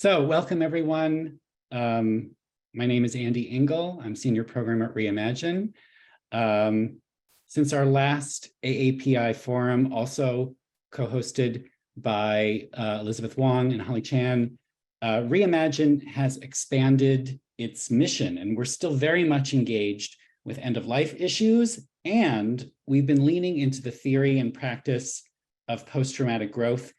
So welcome everyone. My name is Andy Engel. I'm Senior Programmer at Reimagine. Since our last AAPI Forum, also co-hosted by Elizabeth Wong and Holly Chan, Reimagine has expanded its mission, and we're still very much engaged with end-of-life issues, and we've been leaning into the theory and practice of post-traumatic growth,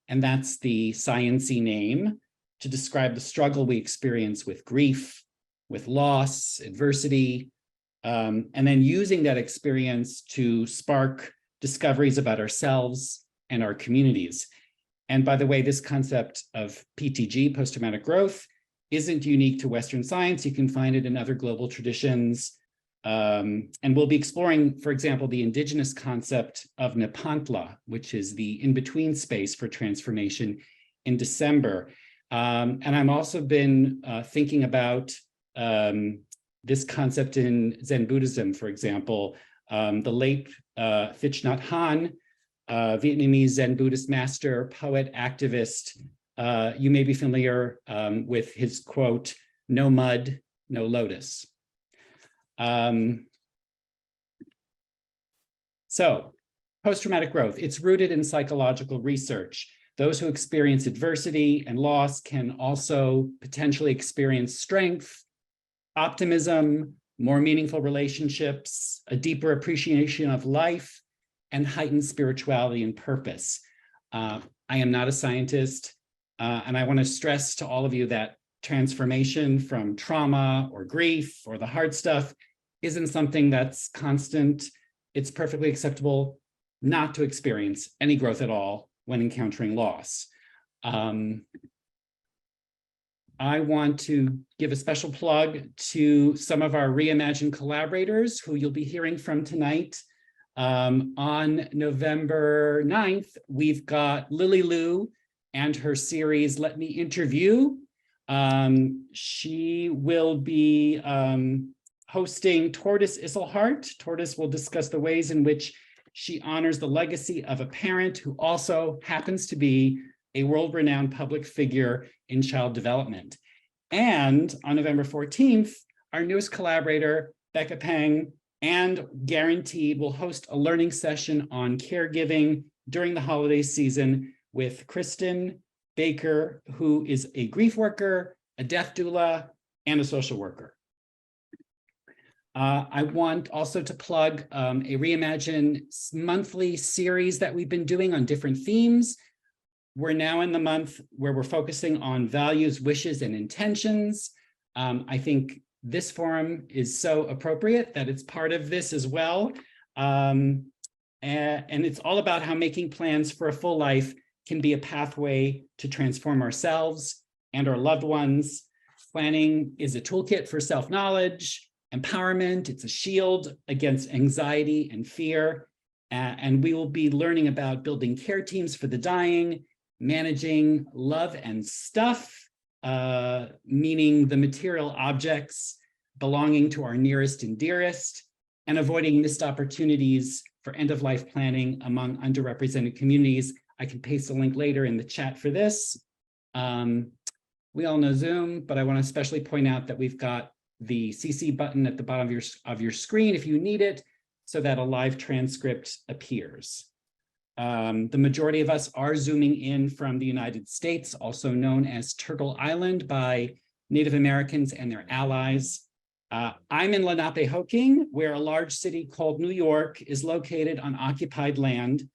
and that's the science-y name to describe the struggle we experience with grief, with loss, adversity, and then using that experience to spark discoveries about ourselves and our communities. And by the way, this concept of PTG, post-traumatic growth, isn't unique to Western science. You can find it in other global traditions. And we'll be exploring, for example, the indigenous concept of Nepantla, which is the in-between space for transformation, in December. And I'm also been thinking about this concept in Zen Buddhism, for example. The late Thich Nhat Hanh, Vietnamese Zen Buddhist master, poet, activist, you may be familiar with his quote, "No mud, no lotus." So, post-traumatic growth, it's rooted in psychological research. Those who experience adversity and loss can also potentially experience strength, optimism, more meaningful relationships, a deeper appreciation of life, and heightened spirituality and purpose. I am not a scientist, and I want to stress to all of you that transformation from trauma or grief or the hard stuff isn't something that's constant. It's perfectly acceptable not to experience any growth at all when encountering loss. I want to give a special plug to some of our Reimagine collaborators who you'll be hearing from tonight. On November 9th, we've got Lily Liu and her series, Let Me Interview. She will be hosting Tortoise Isselhart. Tortoise will discuss the ways in which she honors the legacy of a parent who also happens to be a world-renowned public figure in child development. And on November 14th, our newest collaborator, Becca Peng, and Guaranteed will host a learning session on caregiving during the holiday season with Kristen Baker, who is a grief worker, a death doula, and a social worker. I want also to plug a Reimagine monthly series that we've been doing on different themes. We're now in the month where we're focusing on values, wishes, and intentions. I think this forum is so appropriate that it's part of this as well. And it's all about how making plans for a full life can be a pathway to transform ourselves and our loved ones. Planning is a toolkit for self-knowledge, empowerment. It's a shield against anxiety and fear. And we will be learning about building care teams for the dying, managing love and stuff, meaning the material objects belonging to our nearest and dearest, and avoiding missed opportunities for end-of-life planning among underrepresented communities. I can paste a link later in the chat for this. We all know Zoom, but I want to especially point out that we've got the CC button at the bottom of your screen if you need it, so that a live transcript appears. The majority of us are Zooming in from the United States, also known as Turtle Island by Native Americans and their allies. I'm in Lenapehoking, where a large city called New York is located on occupied land.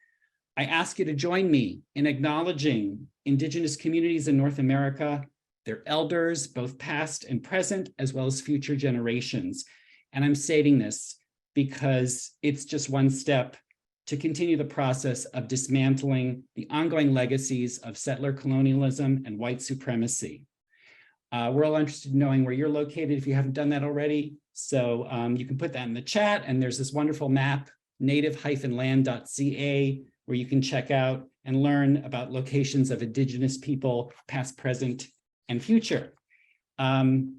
I ask you to join me in acknowledging Indigenous communities in North America, their elders, both past and present, as well as future generations. And I'm stating this because it's just one step to continue the process of dismantling the ongoing legacies of settler colonialism and white supremacy. We're all interested in knowing where you're located if you haven't done that already. So you can put that in the chat, and there's this wonderful map, native-land.ca, where you can check out and learn about locations of Indigenous people, past, present, and future. And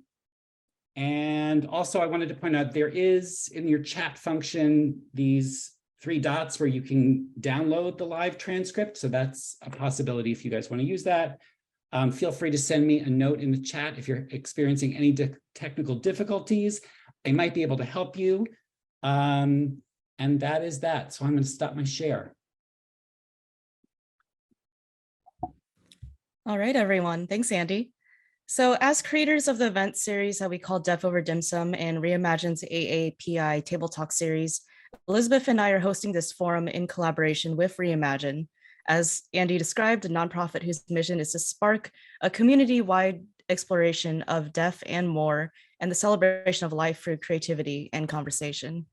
also I wanted to point out there is in your chat function these 3 dots where you can download the live transcript. So that's a possibility if you guys want to use that. Feel free to send me a note in the chat if you're experiencing any technical difficulties. I might be able to help you. And that is that. So I'm going to stop my share. All right, everyone. Thanks, Andy. So as creators of the event series that we call Deaf Over Dim Sum and Reimagine's AAPI Table Talk series, Elizabeth and I are hosting this forum in collaboration with Reimagine. As Andy described, a nonprofit whose mission is to spark a community-wide exploration of deaf and more, and the celebration of life through creativity and conversation.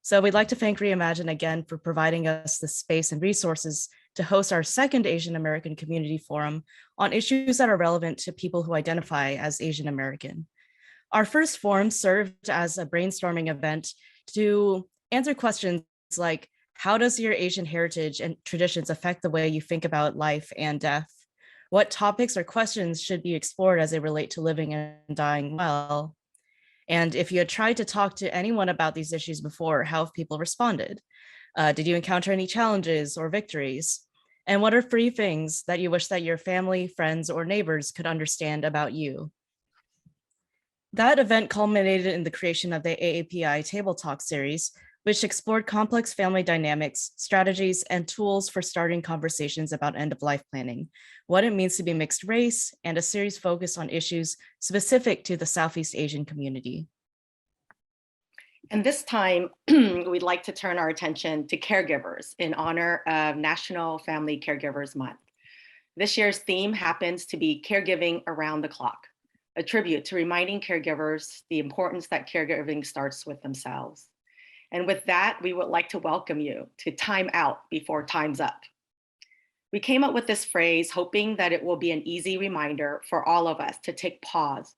So we'd like to thank Reimagine again for providing us the space and resources to host our second Asian American Community Forum on issues that are relevant to people who identify as Asian American. Our first forum served as a brainstorming event to answer questions like, how does your Asian heritage and traditions affect the way you think about life and death? What topics or questions should be explored as they relate to living and dying well? And if you had tried to talk to anyone about these issues before, how have people responded? Did you encounter any challenges or victories? And what are 3 things that you wish that your family, friends, or neighbors could understand about you? That event culminated in the creation of the AAPI Table Talk series, which explored complex family dynamics, strategies, and tools for starting conversations about end-of-life planning, what it means to be mixed race, and a series focused on issues specific to the Southeast Asian community. And this time, we'd like to turn our attention to caregivers in honor of National Family Caregivers Month. This year's theme happens to be caregiving around the clock, a tribute to reminding caregivers the importance that caregiving starts with themselves. And with that, we would like to welcome you to Time Out Before Time's Up. We came up with this phrase hoping that it will be an easy reminder for all of us to take pause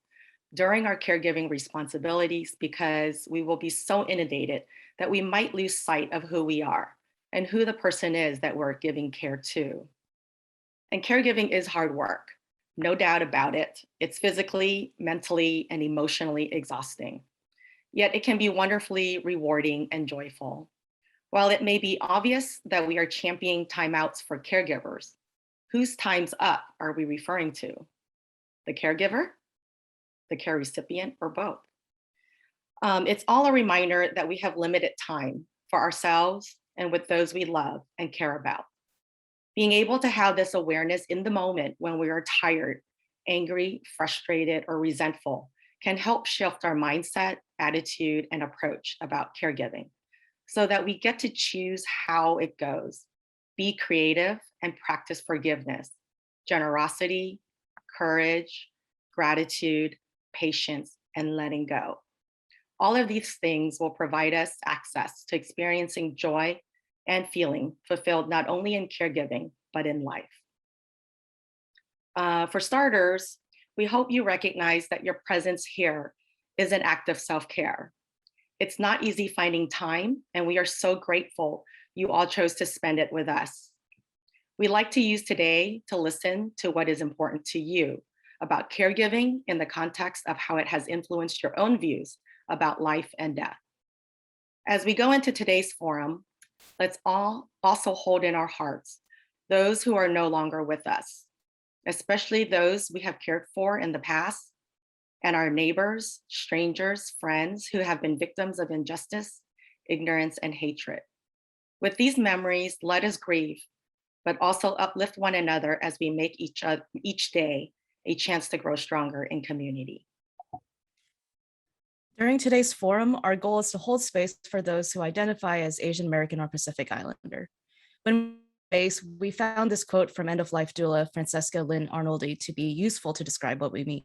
during our caregiving responsibilities, because we will be so inundated that we might lose sight of who we are and who the person is that we're giving care to. And caregiving is hard work, no doubt about it. It's physically, mentally, and emotionally exhausting. Yet it can be wonderfully rewarding and joyful. While it may be obvious that we are championing timeouts for caregivers, whose time's up are we referring to? The caregiver, the care recipient, or both? It's all a reminder that we have limited time for ourselves and with those we love and care about. Being able to have this awareness in the moment when we are tired, angry, frustrated, or resentful can help shift our mindset, attitude, and approach about caregiving so that we get to choose how it goes, be creative, and practice forgiveness, generosity, courage, gratitude, patience, and letting go. All of these things will provide us access to experiencing joy and feeling fulfilled not only in caregiving, but in life. For starters, we hope you recognize that your presence here is an act of self-care. It's not easy finding time, and we are so grateful you all chose to spend it with us. We like to use today to listen to what is important to you about caregiving in the context of how it has influenced your own views about life and death. As we go into today's forum, let's all also hold in our hearts those who are no longer with us, especially those we have cared for in the past, and our neighbors, strangers, friends who have been victims of injustice, ignorance, and hatred. With these memories, let us grieve, but also uplift one another as we make each day a chance to grow stronger in community. During today's forum, our goal is to hold space for those who identify as Asian American or Pacific Islander. When we found this quote from end-of-life doula Francesca Lynn Arnoldi to be useful to describe what we mean.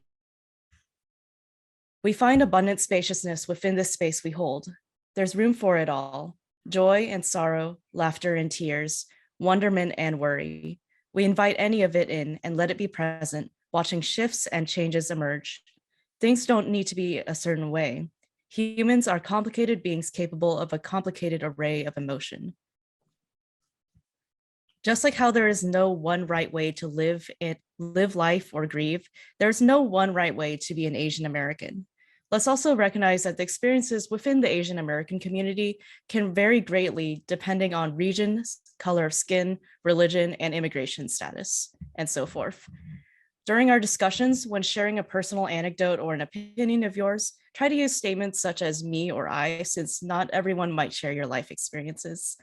We find abundant spaciousness within this space we hold. There's room for it all: joy and sorrow, laughter and tears, wonderment and worry. We invite any of it in and let it be present, watching shifts and changes emerge. Things don't need to be a certain way. Humans are complicated beings capable of a complicated array of emotion. Just like how there is no one right way to live life or grieve, there's no one right way to be an Asian American. Let's also recognize that the experiences within the Asian American community can vary greatly depending on region, color of skin, religion, and immigration status, and so forth. During our discussions, when sharing a personal anecdote or an opinion of yours, try to use statements such as me or I, since not everyone might share your life experiences.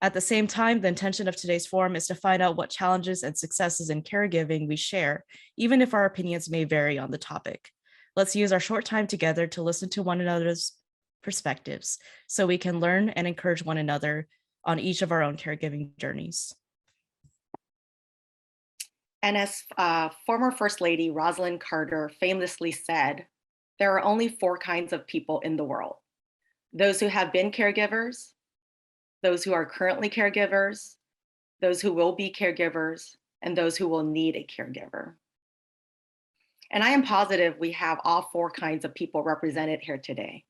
At the same time, the intention of today's forum is to find out what challenges and successes in caregiving we share, even if our opinions may vary on the topic. Let's use our short time together to listen to one another's perspectives so we can learn and encourage one another on each of our own caregiving journeys. And as former First Lady Rosalind Carter famously said, there are only 4 kinds of people in the world: those who have been caregivers, those who are currently caregivers, those who will be caregivers, and those who will need a caregiver. And I am positive we have all 4 kinds of people represented here today.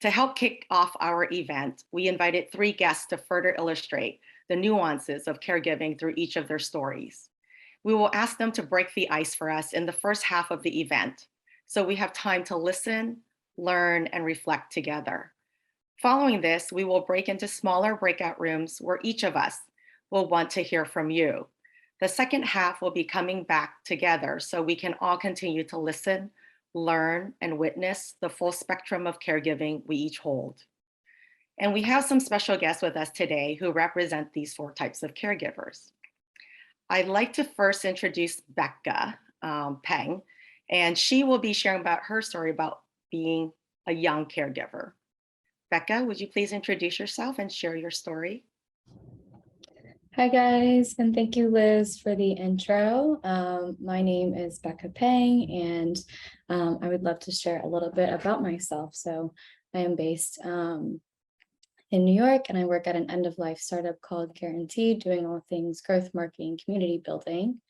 To help kick off our event, we invited 3 guests to further illustrate the nuances of caregiving through each of their stories. We will ask them to break the ice for us in the first half of the event, so we have time to listen, learn, and reflect together. Following this, we will break into smaller breakout rooms where each of us will want to hear from you. The second half will be coming back together so we can all continue to listen, learn, and witness the full spectrum of caregiving we each hold. And we have some special guests with us today who represent these 4 types of caregivers. I'd like to first introduce Becca Peng, and she will be sharing about her story about being a young caregiver. Becca, would you please introduce yourself and share your story? Hi guys, and thank you, Liz, for the intro. My name is Becca Peng, and I would love to share a little bit about myself. So I am based in New York, and I work at an end-of-life startup called Guaranteed, doing all things growth marketing, community building.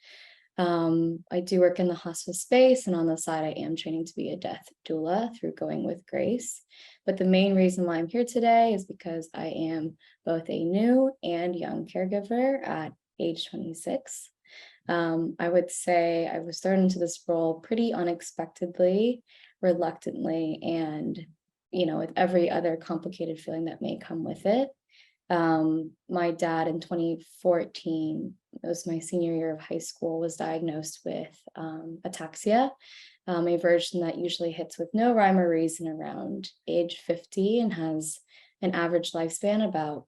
I do work in the hospice space, and on the side, I am training to be a death doula through Going with Grace. But the main reason why I'm here today is because I am both a new and young caregiver at age 26. I would say I was thrown into this role pretty unexpectedly, reluctantly, and with every other complicated feeling that may come with it. My dad in 2014, it was my senior year of high school, was diagnosed with ataxia, a version that usually hits with no rhyme or reason around age 50 and has an average lifespan about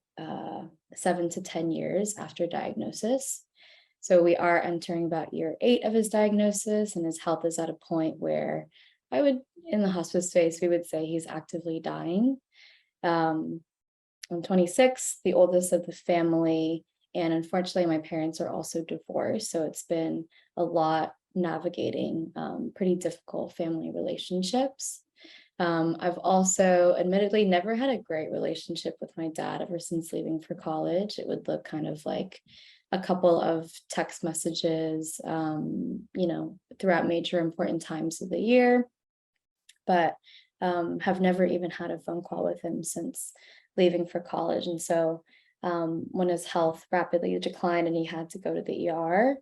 7 to 10 years after diagnosis. So we are entering about year 8 of his diagnosis, and his health is at a point where in the hospice space, we would say he's actively dying. I'm 26, the oldest of the family, and unfortunately, my parents are also divorced. So it's been a lot navigating pretty difficult family relationships. I've also admittedly never had a great relationship with my dad ever since leaving for college. It would look kind of like a couple of text messages, throughout major important times of the year, but have never even had a phone call with him since leaving for college. And so when his health rapidly declined and he had to go to the ER,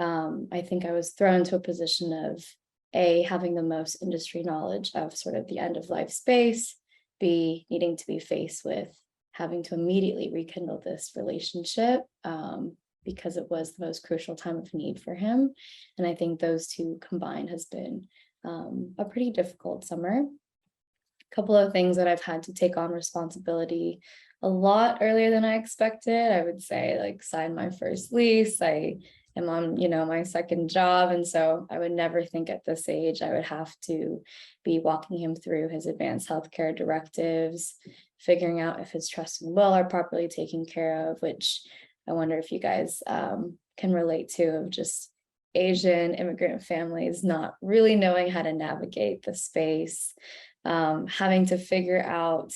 I think I was thrown into a position of having the most industry knowledge of sort of the end of life space, B, needing to be faced with having to immediately rekindle this relationship because it was the most crucial time of need for him. And I think those two combined has been a pretty difficult summer. A couple of things that I've had to take on responsibility a lot earlier than I expected. I would say, like, sign my first lease. I am on, my second job. And so I would never think at this age I would have to be walking him through his advanced healthcare directives, figuring out if his trust and will are properly taken care of, which I wonder if you guys can relate to, of just Asian immigrant families not really knowing how to navigate the space, having to figure out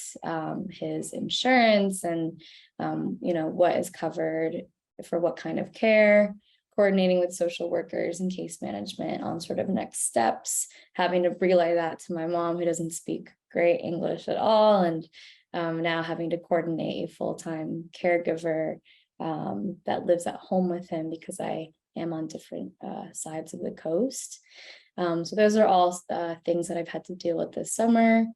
his insurance and, what is covered for what kind of care, coordinating with social workers and case management on sort of next steps, having to relay that to my mom, who doesn't speak great English at all, and now having to coordinate a full-time caregiver that lives at home with him because I am on different sides of the coast. So those are all things that I've had to deal with this summer.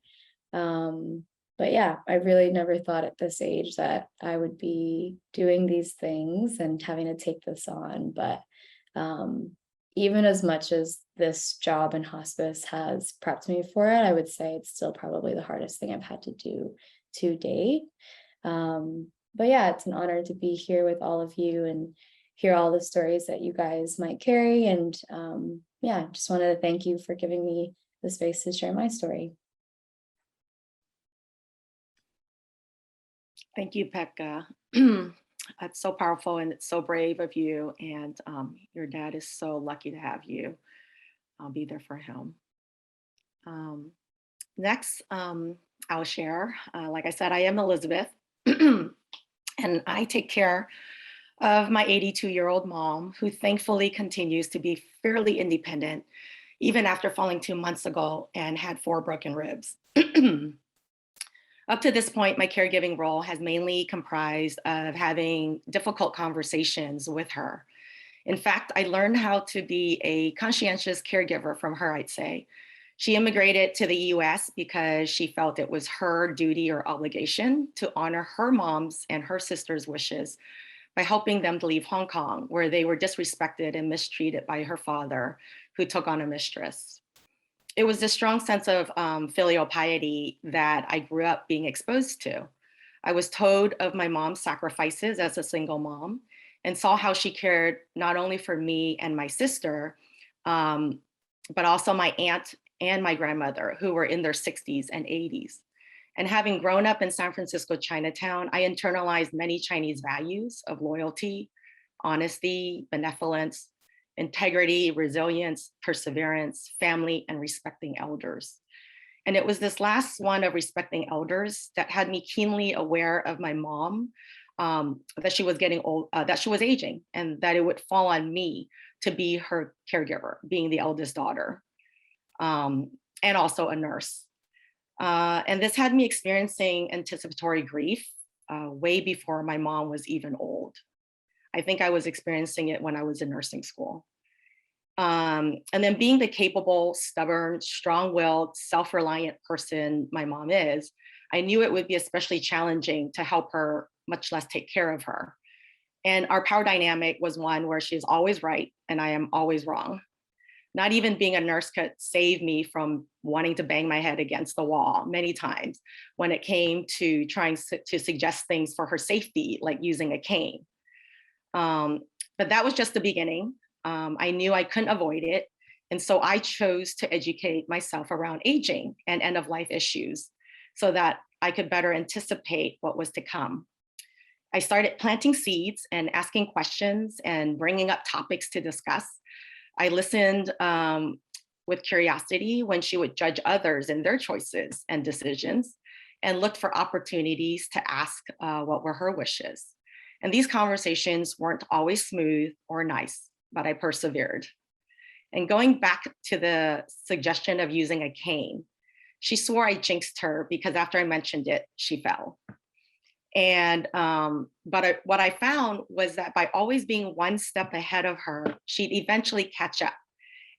But yeah, I really never thought at this age that I would be doing these things and having to take this on. But even as much as this job in hospice has prepped me for it, I would say it's still probably the hardest thing I've had to do to date. But yeah, it's an honor to be here with all of you and hear all the stories that you guys might carry. And yeah, just wanted to thank you for giving me the space to share my story. Thank you, Pekka. That's so powerful and it's so brave of you. And your dad is so lucky to have you. I'll be there for him. Next, I'll share. Like I said, I am Elizabeth, and I take care of my 82-year-old mom, who thankfully continues to be fairly independent, even after falling 2 months ago and had 4 broken ribs. Up to this point, my caregiving role has mainly comprised of having difficult conversations with her. In fact, I learned how to be a conscientious caregiver from her, I'd say. She immigrated to the US because she felt it was her duty or obligation to honor her mom's and her sister's wishes by helping them to leave Hong Kong, where they were disrespected and mistreated by her father, who took on a mistress. It was this strong sense of filial piety that I grew up being exposed to. I was told of my mom's sacrifices as a single mom and saw how she cared not only for me and my sister, but also my aunt and my grandmother, who were in their 60s and 80s. And having grown up in San Francisco, Chinatown, I internalized many Chinese values of loyalty, honesty, benevolence, integrity, resilience, perseverance, family, and respecting elders. And it was this last one of respecting elders that had me keenly aware of my mom, that she was getting old, that she was aging, and that it would fall on me to be her caregiver, being the eldest daughter, and also a nurse. And this had me experiencing anticipatory grief way before my mom was even old. I think I was experiencing it when I was in nursing school. And then being the capable, stubborn, strong-willed, self-reliant person my mom is, I knew it would be especially challenging to help her, much less take care of her. And our power dynamic was one where she's always right and I am always wrong. Not even being a nurse could save me from wanting to bang my head against the wall many times when it came to trying to suggest things for her safety, like using a cane. But that was just the beginning. I knew I couldn't avoid it. And so I chose to educate myself around aging and end of life issues so that I could better anticipate what was to come. I started planting seeds and asking questions and bringing up topics to discuss. I listened with curiosity when she would judge others in their choices and decisions, and looked for opportunities to ask what were her wishes. And these conversations weren't always smooth or nice, but I persevered. And going back to the suggestion of using a cane, she swore I jinxed her because after I mentioned it, she fell. And what I found was that by always being one step ahead of her, she'd eventually catch up.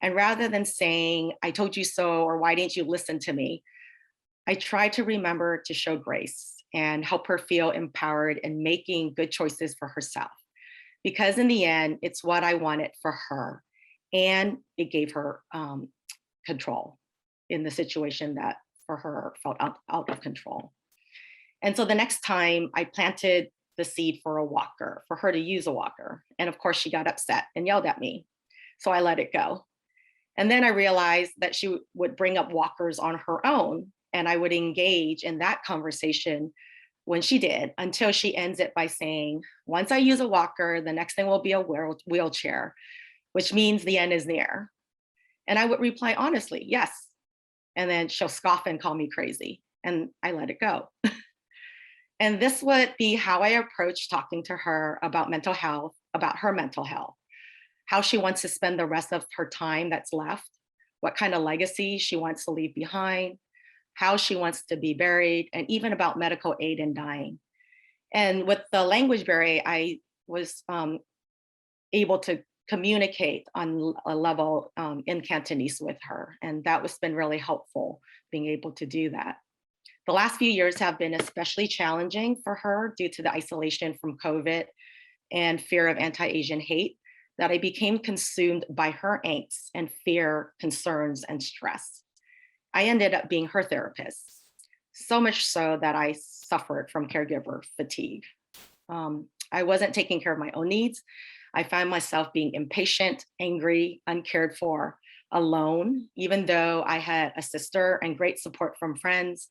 And rather than saying, I told you so, or why didn't you listen to me? I tried to remember to show grace and help her feel empowered in making good choices for herself. Because in the end, it's what I wanted for her. And it gave her control in the situation that for her felt out of control. And so the next time I planted the seed for a walker, for her to use a walker. And of course she got upset and yelled at me. So I let it go. And then I realized that she would bring up walkers on her own, and I would engage in that conversation when she did, until she ends it by saying, once I use a walker, the next thing will be a wheelchair, which means the end is near. And I would reply honestly, yes. And then she'll scoff and call me crazy. And I let it go. And this would be how I approach talking to her about mental health, about her mental health, how she wants to spend the rest of her time that's left, what kind of legacy she wants to leave behind, how she wants to be buried, and even about medical aid in dying. And with the language barrier, I was able to communicate on a level in Cantonese with her. And that was been really helpful, being able to do that. The last few years have been especially challenging for her due to the isolation from COVID and fear of anti-Asian hate. that I became consumed by her angst and fear, concerns, and stress. I ended up being her therapist, so much so that I suffered from caregiver fatigue. I wasn't taking care of my own needs. I found myself being impatient, angry, uncared for, alone, even though I had a sister and great support from friends.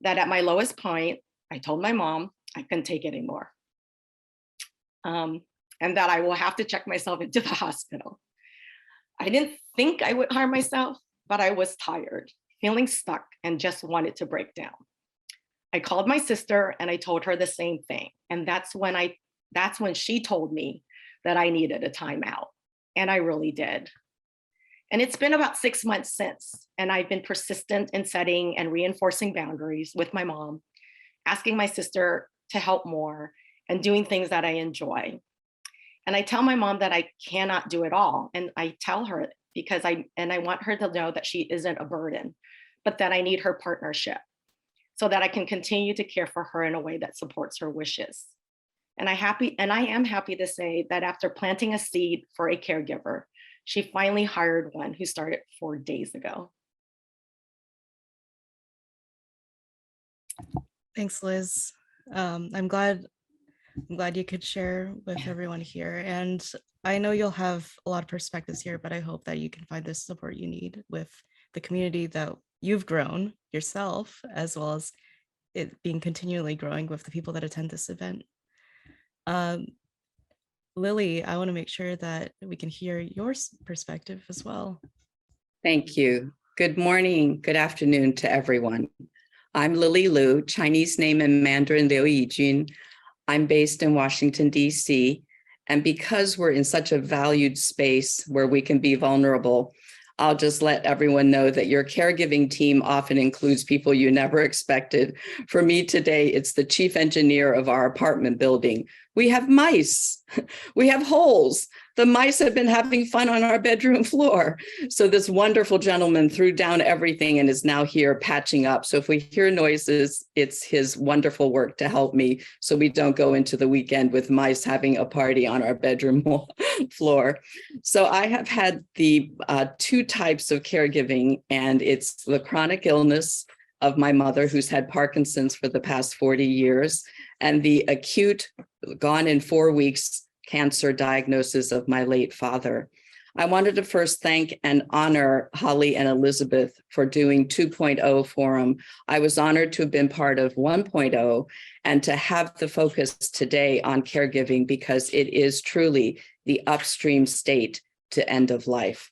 That at my lowest point, I told my mom I couldn't take it anymore. And that I will have to check myself into the hospital. I didn't think I would harm myself, but I was tired, feeling stuck, and just wanted to break down. I called my sister and I told her the same thing. And that's when she told me that I needed a timeout. And I really did. And it's been about 6 months since, and I've been persistent in setting and reinforcing boundaries with my mom, asking my sister to help more, and doing things that I enjoy. And I tell my mom that I cannot do it all. And I tell her because I want her to know that she isn't a burden, but that I need her partnership so that I can continue to care for her in a way that supports her wishes. And I am happy to say that after planting a seed for a caregiver, she finally hired one who started 4 days ago. Thanks, Liz. I'm glad you could share with everyone here. And I know you'll have a lot of perspectives here, but I hope that you can find the support you need with the community that you've grown yourself, as well as it being continually growing with the people that attend this event. Lily, I want to make sure that we can hear your perspective as well. Thank you. Good morning, good afternoon to everyone. I'm Lily Liu, Chinese name in Mandarin Liu Yijun. I'm based in Washington, D.C. And because we're in such a valued space where we can be vulnerable, I'll just let everyone know that your caregiving team often includes people you never expected. For me today, it's the chief engineer of our apartment building. We have mice, we have holes. The mice have been having fun on our bedroom floor. So this wonderful gentleman threw down everything and is now here patching up. So if we hear noises, it's his wonderful work to help me so we don't go into the weekend with mice having a party on our bedroom floor. So I have had the 2 types of caregiving, and it's the chronic illness of my mother, who's had Parkinson's for the past 40 years, and the acute, gone in 4 weeks, cancer diagnosis of my late father. I wanted to first thank and honor Holly and Elizabeth for doing 2.0 Forum. I was honored to have been part of 1.0 and to have the focus today on caregiving because it is truly the upstream state to end of life.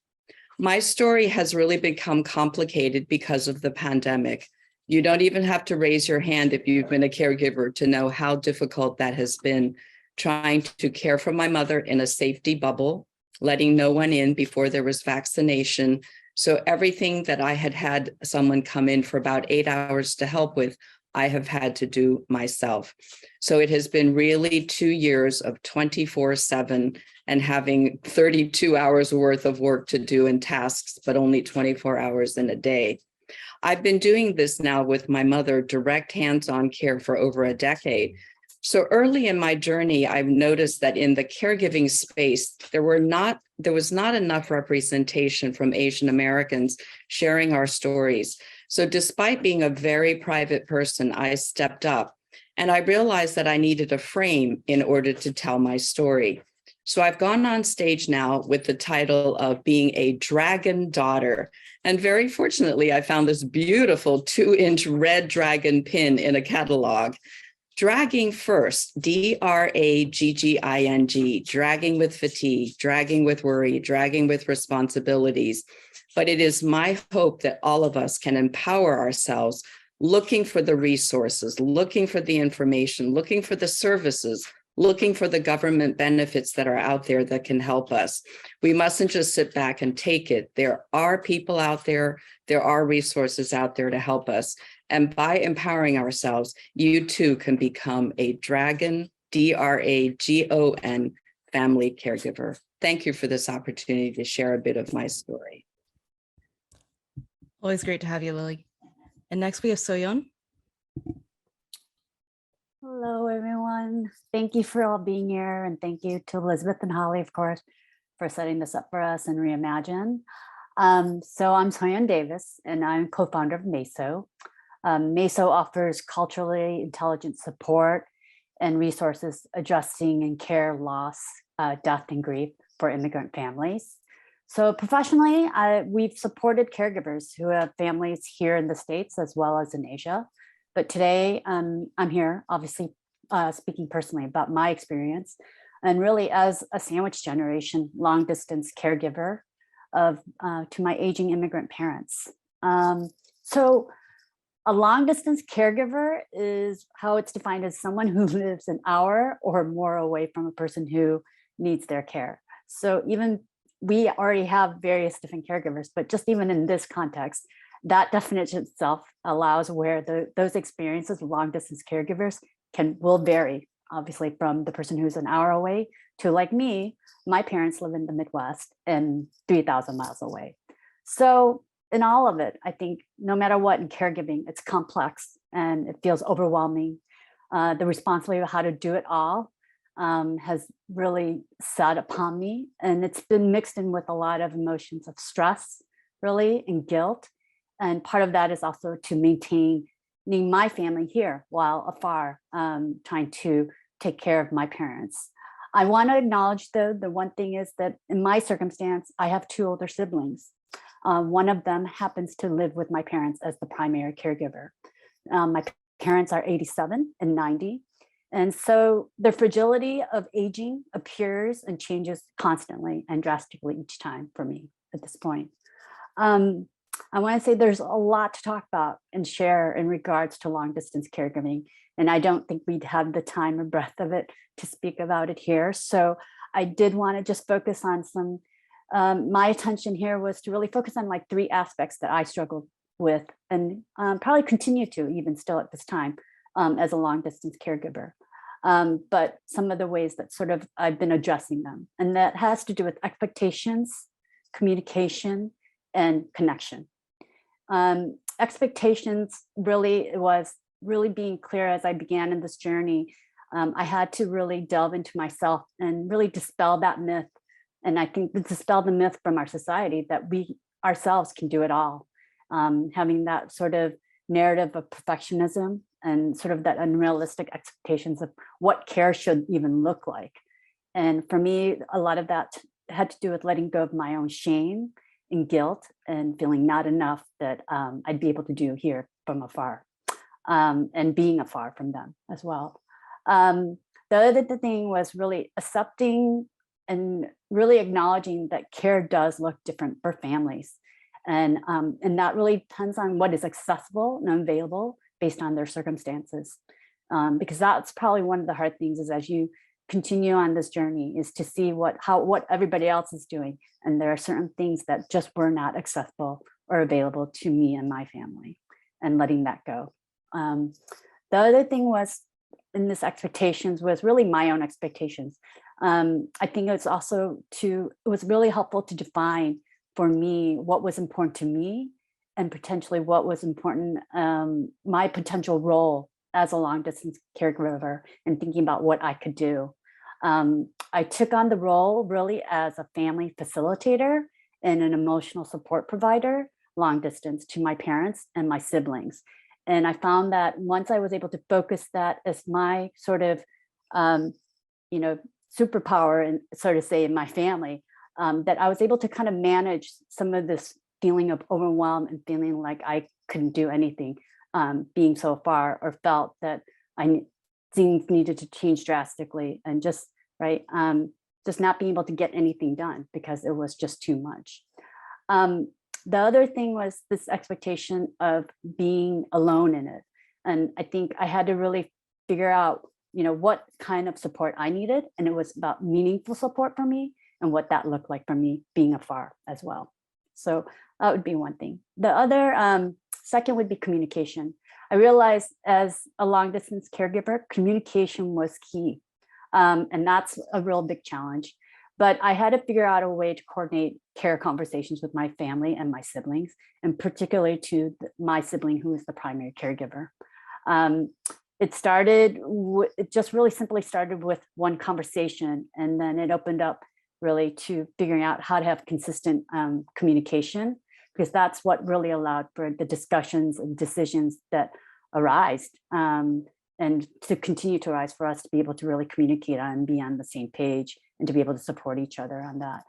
My story has really become complicated because of the pandemic. You don't even have to raise your hand if you've been a caregiver to know how difficult that has been, trying to care for my mother in a safety bubble, letting no one in before there was vaccination. So everything that I had someone come in for about 8 hours to help with, I have had to do myself. So it has been really 2 years of 24/7 and having 32 hours worth of work to do in tasks, but only 24 hours in a day. I've been doing this now with my mother, direct hands-on care for over a decade. So early in my journey, I've noticed that in the caregiving space, there was not enough representation from Asian Americans sharing our stories. So despite being a very private person, I stepped up and I realized that I needed a frame in order to tell my story. So I've gone on stage now with the title of being a dragon daughter. And very fortunately, I found this beautiful 2-inch red dragon pin in a catalog. Dragging first, D-R-A-G-G-I-N-G, dragging with fatigue, dragging with worry, dragging with responsibilities. But it is my hope that all of us can empower ourselves, looking for the resources, looking for the information, looking for the services, looking for the government benefits that are out there that can help us. We mustn't just sit back and take it. There are people out there, there are resources out there to help us. And by empowering ourselves, you too can become a dragon, D-R-A-G-O-N, family caregiver. Thank you for this opportunity to share a bit of my story. Always great to have you, Lily. And next we have Soyeon. Hello, everyone. Thank you for all being here. And thank you to Elizabeth and Holly, of course, for setting this up for us and Reimagine. So I'm Soyan Davis, and I'm co-founder of MESO. MESO offers culturally intelligent support and resources addressing and care, loss, death, and grief for immigrant families. So professionally, we've supported caregivers who have families here in the States as well as in Asia. But today I'm here, obviously, speaking personally about my experience, and really as a sandwich generation, long distance caregiver to my aging immigrant parents. So a long distance caregiver is how it's defined as someone who lives an hour or more away from a person who needs their care. So even we already have various different caregivers, but just even in this context, that definition itself allows where those experiences of long distance caregivers will vary, obviously, from the person who's an hour away to, like me, my parents live in the Midwest and 3,000 miles away. So in all of it, I think no matter what in caregiving, it's complex and it feels overwhelming. The responsibility of how to do it all has really sat upon me, and it's been mixed in with a lot of emotions of stress, really, and guilt. And part of that is also to maintain my family here while afar, trying to take care of my parents. I want to acknowledge, though, the one thing is that in my circumstance, I have two older siblings. One of them happens to live with my parents as the primary caregiver. My parents are 87 and 90. And so the fragility of aging appears and changes constantly and drastically each time for me at this point. I want to say there's a lot to talk about and share in regards to long distance caregiving. And I don't think we'd have the time or breadth of it to speak about it here. So I did want to just focus on some, my attention here was to really focus on like three aspects that I struggled with and probably continue to even still at this time as a long distance caregiver. But some of the ways that sort of I've been addressing them. And that has to do with expectations, communication, and connection. Expectations really was really being clear as I began in this journey. I had to really delve into myself and really dispel that myth. And I think dispel the myth from our society that we ourselves can do it all. Having that sort of narrative of perfectionism and sort of that unrealistic expectations of what care should even look like. And for me, a lot of that had to do with letting go of my own shame and guilt and feeling not enough that I'd be able to do here from afar and being afar from them as well. The other thing was really accepting and really acknowledging that care does look different for families. And that really depends on what is accessible and available based on their circumstances. Because that's probably one of the hard things is as you continue on this journey is to see what everybody else is doing. And there are certain things that just were not accessible or available to me and my family, and letting that go. The other thing was in this expectations was really my own expectations. I think it was really helpful to define for me what was important to me and potentially what was important, my potential role as a long distance caregiver and thinking about what I could do. I took on the role really as a family facilitator and an emotional support provider, long distance to my parents and my siblings. And I found that once I was able to focus that as my sort of, superpower and sort of say in my family, that I was able to kind of manage some of this feeling of overwhelm and feeling like I couldn't do anything, being so far, or felt that things needed to change drastically and just not being able to get anything done because it was just too much. The other thing was this expectation of being alone in it. And I think I had to really figure out, what kind of support I needed. And it was about meaningful support for me and what that looked like for me being afar as well. So that would be one thing. The other second would be communication. I realized as a long distance caregiver, communication was key. And that's a real big challenge. But I had to figure out a way to coordinate care conversations with my family and my siblings, and particularly to my sibling who is the primary caregiver. It just really simply started with one conversation, and then it opened up really to figuring out how to have consistent communication, because that's what really allowed for the discussions and decisions that arise, and to continue to arise for us to be able to really communicate on and be on the same page and to be able to support each other on that.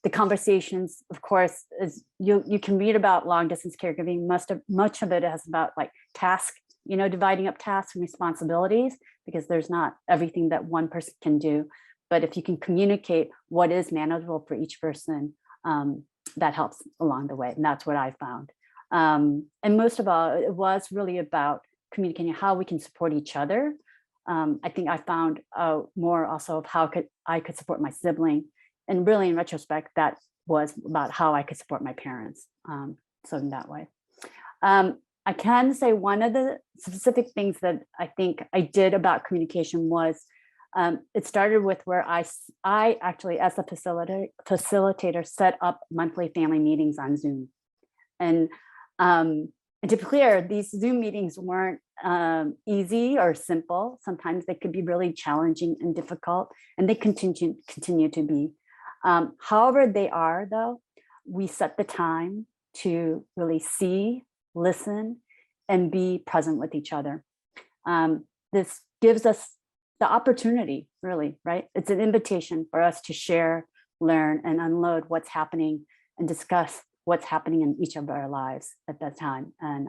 The conversations, of course, is you can read about long distance caregiving. Much of it is about like task, dividing up tasks and responsibilities, because there's not everything that one person can do. But if you can communicate what is manageable for each person, that helps along the way. And that's what I found. And most of all, it was really about communicating how we can support each other. I think I found out more also of how I could support my sibling. And really, in retrospect, that was about how I could support my parents. So in that way. I can say one of the specific things that I think I did about communication was, it started with where I actually, as a facilitator, set up monthly family meetings on Zoom. And to be clear, these Zoom meetings weren't easy or simple. Sometimes they could be really challenging and difficult, and they continue to be. However they are, though, we set the time to really see, listen, and be present with each other. This gives us the opportunity, really, right? It's an invitation for us to share, learn, and unload what's happening and discuss what's happening in each of our lives at that time. And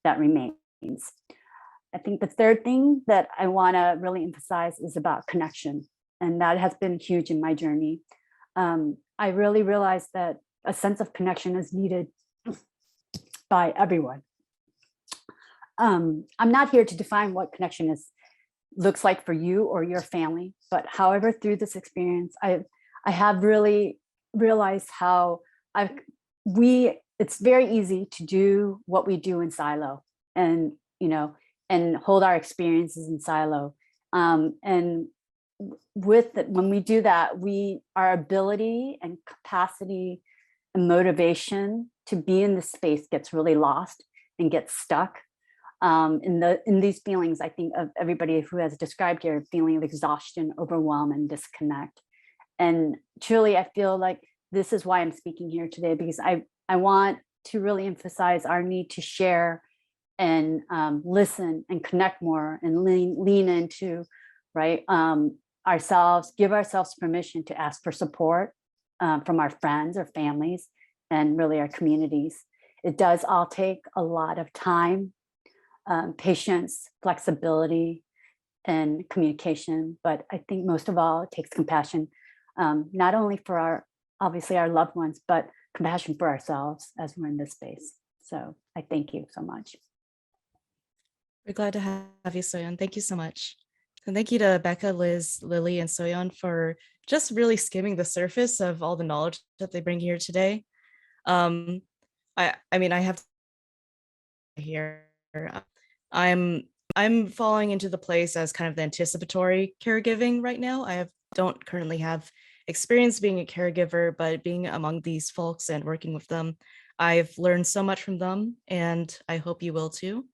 that remains. I think the third thing that I want to really emphasize is about connection. And that has been huge in my journey. I really realized that a sense of connection is needed by everyone. I'm not here to define what connection looks like for you or your family, but however, through this experience, I have really realized how it's very easy to do what we do in silo, and and hold our experiences in silo. And when we do that, our ability and capacity and motivation to be in this space gets really lost and gets stuck. In these feelings, I think, of everybody who has described here, feeling of exhaustion, overwhelm, and disconnect. And truly, I feel like this is why I'm speaking here today, because I want to really emphasize our need to share and listen and connect more and lean into, right, ourselves, give ourselves permission to ask for support from our friends or families, and really our communities. It does all take a lot of time, patience, flexibility, and communication. But I think most of all, it takes compassion, not only for obviously our loved ones, but compassion for ourselves as we're in this space. So I thank you so much. We're glad to have you, Soyeon. Thank you so much. And thank you to Becca, Liz, Lily, and Soyeon for just really skimming the surface of all the knowledge that they bring here today. I mean, I have here. I'm falling into the place as kind of the anticipatory caregiving right now. don't currently have experience being a caregiver, but being among these folks and working with them, I've learned so much from them, and I hope you will too.